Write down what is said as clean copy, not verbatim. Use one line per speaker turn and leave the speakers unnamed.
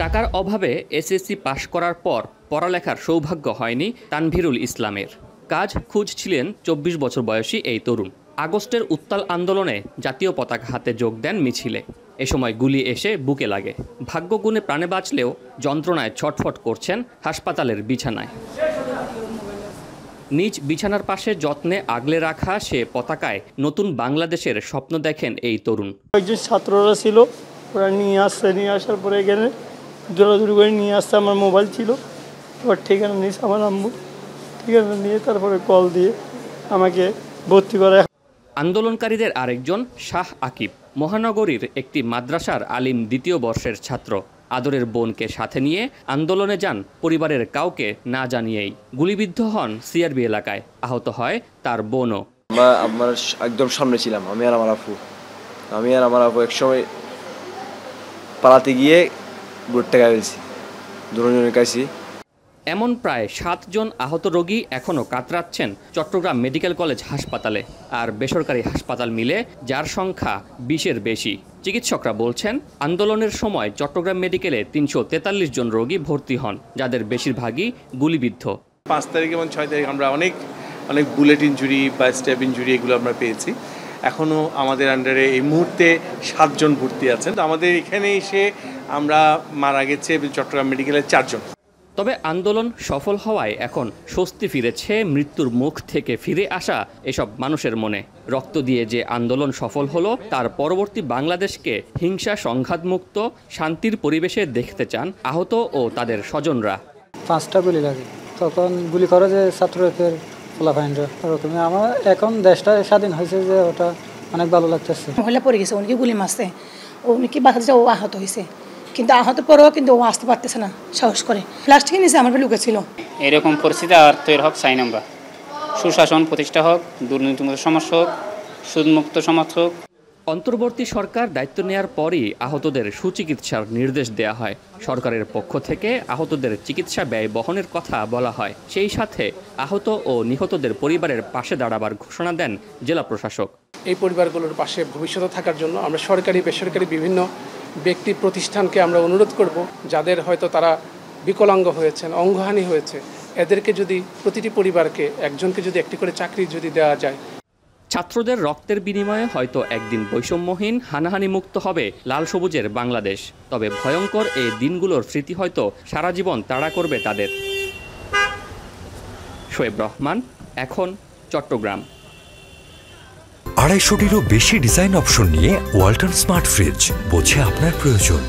টাকার অভাবে এসএসসি পাশ করার পর পড়ালেখার সৌভাগ্য হয়নি তানভীরুল ইসলামের। কাজ খুঁজছিলেন ২৪ বছর বয়সী এই তরুণ। আগস্টের উত্তাল আন্দোলনে জাতীয় পতাকা হাতে যোগ দেন মিছিলে। এ সময় গুলি এসে বুকে লাগে। ভাগ্যগুণে প্রাণে বাঁচলেও যন্ত্রণায় ছটফট করছেন হাসপাতালের বিছানায়। নিজ বিছানার পাশে যত্নে আগলে রাখা সে পতাকায় নতুন বাংলাদেশের স্বপ্ন দেখেন এই তরুণ।
একজন ছাত্ররা ছিল, ওরা নিয়ে আসার পরে এখানে দৌড়াদৌড়ি করে নিয়ে আসছে। আমার মোবাইল ছিল, ওর ঠিকানা নিয়েছে আমার আম্মু। ঠিকানা নিয়ে তারপরে কল দিয়ে আমাকে ভর্তি করে।
আন্দোলনকারীদের আরেকজন শাহ আকিব মহানগরীর একটি মাদ্রাসার আলিম, দ্বিতীয় বর্ষের ছাত্র। আদরের বোনকে সাথে নিয়ে আন্দোলনে যান পরিবারের কাউকে না জানিয়েই। গুলিবিদ্ধ হন সিআরবি এলাকায়। আহত হয় তার বোনও।
আমার একদম সামনে ছিলাম, আমি আর আমার আপু একসময় পালাতে গিয়ে বুটটা গাইছি, দুজনের কাছে।
এমন প্রায় ৭ জন আহত রোগী এখনও কাতরাচ্ছেন চট্টগ্রাম মেডিকেল কলেজ হাসপাতালে, আর বেসরকারি হাসপাতাল মিলে যার সংখ্যা ২০-এর বেশি। চিকিৎসকরা বলছেন, আন্দোলনের সময় চট্টগ্রাম মেডিকেলে ৩৪৩ জন রোগী ভর্তি হন, যাদের বেশিরভাগই গুলিবিদ্ধ।
৫ তারিখ এবং ৬ তারিখ আমরা অনেক বুলেট ইনজুরি বা স্ট্যাব ইনজুরি এগুলো আমরা পেয়েছি। এখনও আমাদের আন্ডারে এই মুহূর্তে ৭ জন ভর্তি আছেন। আমাদের এখানে এসে আমরা মারা গেছে চট্টগ্রাম মেডিকেলের ৪ জন।
তবে আন্দোলন সফল হওয়ায় এখন স্বস্তি ফিরেছে মৃত্যুর মুখ থেকে ফিরে আসা এসব মানুষের মনে। রক্ত দিয়ে যে আন্দোলন সফল হলো, তার পরবর্তী বাংলাদেশকে হিংসা সংঘাতমুক্ত শান্তির পরিবেশে দেখতে চান আহত ও তাদের স্বজনরা।
5টা গুলি লাগে, তখন গুলি করে যে ছাত্রদের ফলাফাইনরা। আমার এখন দেশটা স্বাধীন হয়েছে, যে ওটা অনেক ভালো লাগতেছে।
মহিলা পড়ে গেছে, উনি গুলি মারছে, উনি কি বাঁচাতে ও আহত হয়েছে, কিন্তু আহত পরেও কিন্তু ও আসতে পারতেছে না, সাহস করে প্লাস্টিকের নিচে আমার লুকে ছিল।
এরকম পরিস্থিতি আর তৈরি হোক চাই না আমরা। সুশাসন প্রতিষ্ঠা হোক, দুর্নীতিমুক্ত সমাজ হোক, সুদমুক্ত সমাজ হোক।
অন্তর্বর্তী সরকার দায়িত্ব নেয়ার পরই আহতদের সুচিকিৎসার নির্দেশ দেয়া হয়। সরকারের পক্ষ থেকে আহতদের চিকিৎসা ব্যয় বহনের কথা বলা হয়। সেই সাথে আহত ও নিহতদের পরিবারের পাশে দাঁড়াবার ঘোষণা দেন জেলা প্রশাসক।
এই পরিবারগুলোর পাশে ভবিষ্যতে থাকার জন্য আমরা সরকারি বেসরকারি বিভিন্ন ব্যক্তি প্রতিষ্ঠানকে আমরা অনুরোধ করব, যাদের হয়তো তারা বিকলাঙ্গ হয়েছেন, অঙ্গহানি হয়েছে, এদেরকে যদি প্রতিটি পরিবারকে একজনকে যদি একটি করে চাকরি যদি দেওয়া যায়।
ছাত্রদের রক্তের বিনিময়ে হয়তো একদিন বৈষম্যহীন, হানাহানি মুক্ত হবে লাল সবুজের বাংলাদেশ। তবে ভয়ঙ্কর এই দিনগুলোর স্মৃতি হয়তো সারা জীবন তাড়া করবে তাদের। শোয়েব রহমান, এখন, চট্টগ্রাম।
২৫০টিরও বেশি ডিজাইন অপশন নিয়ে ওয়ালটন স্মার্ট ফ্রিজ, বোঝে আপনার প্রয়োজন।